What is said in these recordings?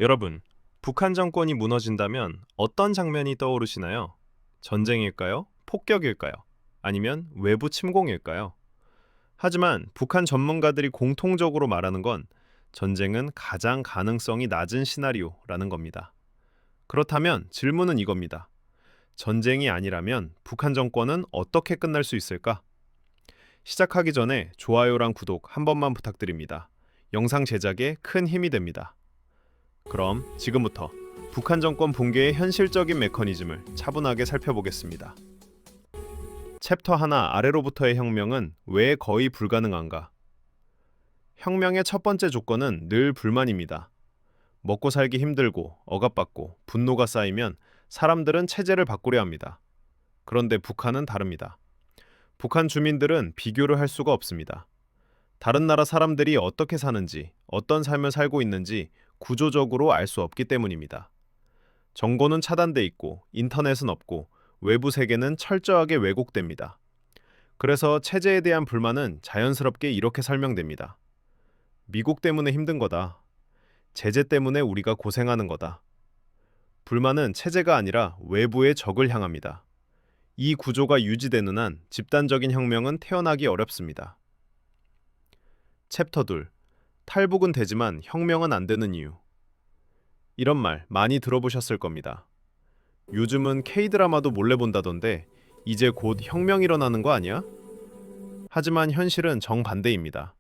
여러분, 북한 정권이 무너진다면 어떤 장면이 떠오르시나요? 전쟁일까요? 폭격일까요? 아니면 외부 침공일까요? 하지만 북한 전문가들이 공통적으로 말하는 건 전쟁은 가장 가능성이 낮은 시나리오라는 겁니다. 그렇다면 질문은 이겁니다. 전쟁이 아니라면 북한 정권은 어떻게 끝날 수 있을까? 시작하기 전에 좋아요랑 구독 한 번만 부탁드립니다. 영상 제작에 큰 힘이 됩니다. 그럼 지금부터 북한 정권 붕괴의 현실적인 메커니즘을 차분하게 살펴보겠습니다. 챕터 하나 아래로부터의 혁명은 왜 거의 불가능한가? 혁명의 첫 번째 조건은 늘 불만입니다. 먹고 살기 힘들고 억압받고 분노가 쌓이면 사람들은 체제를 바꾸려 합니다. 그런데 북한은 다릅니다. 북한 주민들은 비교를 할 수가 없습니다. 다른 나라 사람들이 어떻게 사는지, 어떤 삶을 살고 있는지 구조적으로 알 수 없기 때문입니다. 정보는 차단돼 있고 인터넷은 없고 외부 세계는 철저하게 왜곡됩니다. 그래서 체제에 대한 불만은 자연스럽게 이렇게 설명됩니다. 미국 때문에 힘든 거다. 제재 때문에 우리가 고생하는 거다. 불만은 체제가 아니라 외부의 적을 향합니다. 이 구조가 유지되는 한 집단적인 혁명은 태어나기 어렵습니다. 챕터 2. 탈북은 되지만 혁명은 안 되는 이유. 이런 말 많이 들어보셨을 겁니다. 요즘은 K드라마도 몰래 본다던데 이제 곧 혁명 일어나는 거 아니야? 하지만 현실은 정반대입니다.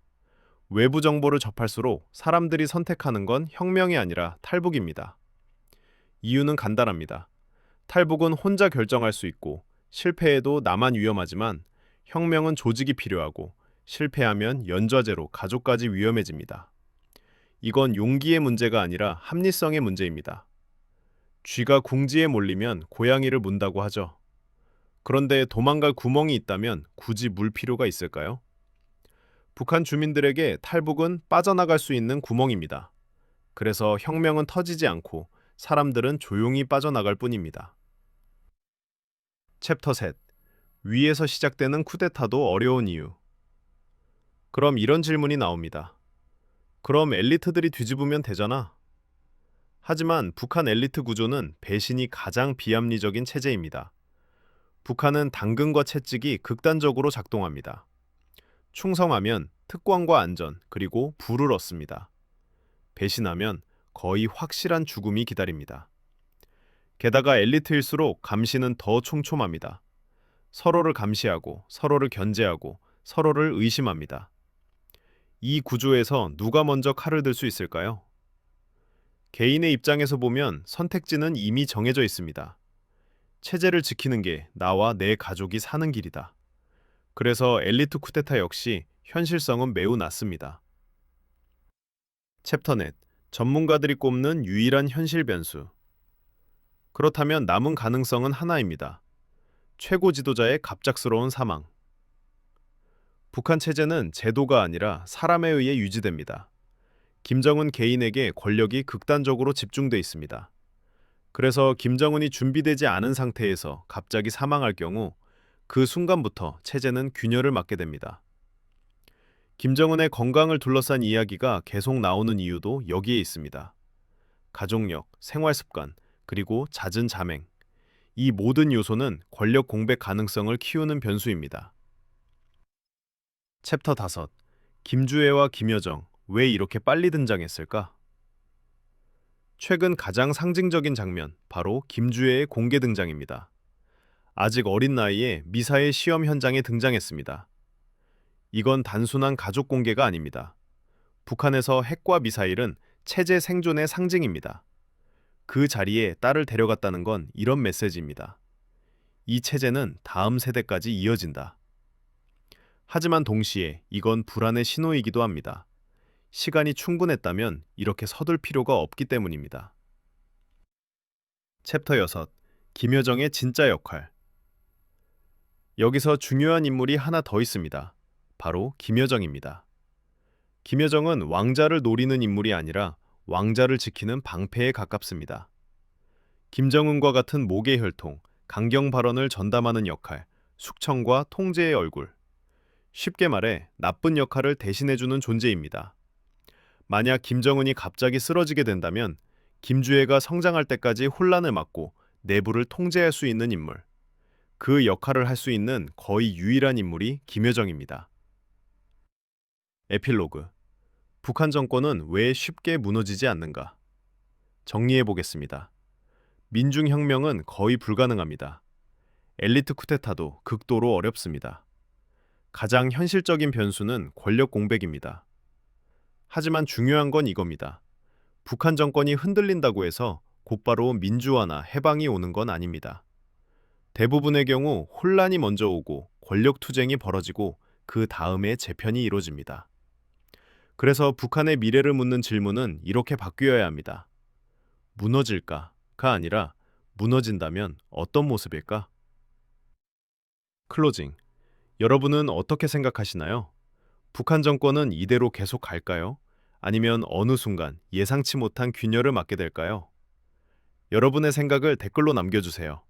외부 정보를 접할수록 사람들이 선택하는 건 혁명이 아니라 탈북입니다. 이유는 간단합니다. 탈북은 혼자 결정할 수 있고 실패해도 나만 위험하지만 혁명은 조직이 필요하고 실패하면 연좌제로 가족까지 위험해집니다. 이건 용기의 문제가 아니라 합리성의 문제입니다. 쥐가 궁지에 몰리면 고양이를 문다고 하죠. 그런데 도망갈 구멍이 있다면 굳이 물 필요가 있을까요? 북한 주민들에게 탈북은 빠져나갈 수 있는 구멍입니다. 그래서 혁명은 터지지 않고 사람들은 조용히 빠져나갈 뿐입니다. 챕터 셋. 위에서 시작되는 쿠데타도 어려운 이유. 그럼 이런 질문이 나옵니다. 그럼 엘리트들이 뒤집으면 되잖아. 하지만 북한 엘리트 구조는 배신이 가장 비합리적인 체제입니다. 북한은 당근과 채찍이 극단적으로 작동합니다. 충성하면 특권과 안전, 그리고 부를 얻습니다. 배신하면 거의 확실한 죽음이 기다립니다. 게다가 엘리트일수록 감시는 더 촘촘합니다. 서로를 감시하고, 서로를 견제하고, 서로를 의심합니다. 이 구조에서 누가 먼저 칼을 들 수 있을까요? 개인의 입장에서 보면 선택지는 이미 정해져 있습니다. 체제를 지키는 게 나와 내 가족이 사는 길이다. 그래서 엘리트 쿠데타 역시 현실성은 매우 낮습니다. 챕터 넷. 전문가들이 꼽는 유일한 현실 변수. 그렇다면 남은 가능성은 하나입니다. 최고 지도자의 갑작스러운 사망. 북한 체제는 제도가 아니라 사람에 의해 유지됩니다. 김정은 개인에게 권력이 극단적으로 집중돼 있습니다. 그래서 김정은이 준비되지 않은 상태에서 갑자기 사망할 경우 그 순간부터 체제는 균열을 맞게 됩니다. 김정은의 건강을 둘러싼 이야기가 계속 나오는 이유도 여기에 있습니다. 가족력, 생활 습관, 그리고 잦은 잠행. 이 모든 요소는 권력 공백 가능성을 키우는 변수입니다. 챕터 5. 김주애와 김여정, 왜 이렇게 빨리 등장했을까? 최근 가장 상징적인 장면, 바로 김주애의 공개 등장입니다. 아직 어린 나이에 미사일 시험 현장에 등장했습니다. 이건 단순한 가족 공개가 아닙니다. 북한에서 핵과 미사일은 체제 생존의 상징입니다. 그 자리에 딸을 데려갔다는 건 이런 메시지입니다. 이 체제는 다음 세대까지 이어진다. 하지만 동시에 이건 불안의 신호이기도 합니다. 시간이 충분했다면 이렇게 서둘 필요가 없기 때문입니다. 챕터 6. 김여정의 진짜 역할. 여기서 중요한 인물이 하나 더 있습니다. 바로 김여정입니다. 김여정은 왕자를 노리는 인물이 아니라 왕자를 지키는 방패에 가깝습니다. 김정은과 같은 모계 혈통, 강경 발언을 전담하는 역할, 숙청과 통제의 얼굴. 쉽게 말해 나쁜 역할을 대신해주는 존재입니다. 만약 김정은이 갑자기 쓰러지게 된다면 김주애가 성장할 때까지 혼란을 막고 내부를 통제할 수 있는 인물. 그 역할을 할 수 있는 거의 유일한 인물이 김여정입니다. 에필로그. 북한 정권은 왜 쉽게 무너지지 않는가? 정리해 보겠습니다. 민중혁명은 거의 불가능합니다. 엘리트 쿠데타도 극도로 어렵습니다. 가장 현실적인 변수는 권력 공백입니다. 하지만 중요한 건 이겁니다. 북한 정권이 흔들린다고 해서 곧바로 민주화나 해방이 오는 건 아닙니다. 대부분의 경우 혼란이 먼저 오고 권력 투쟁이 벌어지고 그 다음에 재편이 이루어집니다. 그래서 북한의 미래를 묻는 질문은 이렇게 바뀌어야 합니다. 무너질까가 아니라 무너진다면 어떤 모습일까? 클로징. 여러분은 어떻게 생각하시나요? 북한 정권은 이대로 계속 갈까요? 아니면 어느 순간 예상치 못한 균열을 맞게 될까요? 여러분의 생각을 댓글로 남겨주세요.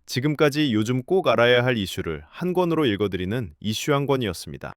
지금까지 요즘 꼭 알아야 할 이슈를 한 권으로 읽어드리는 이슈 한 권이었습니다.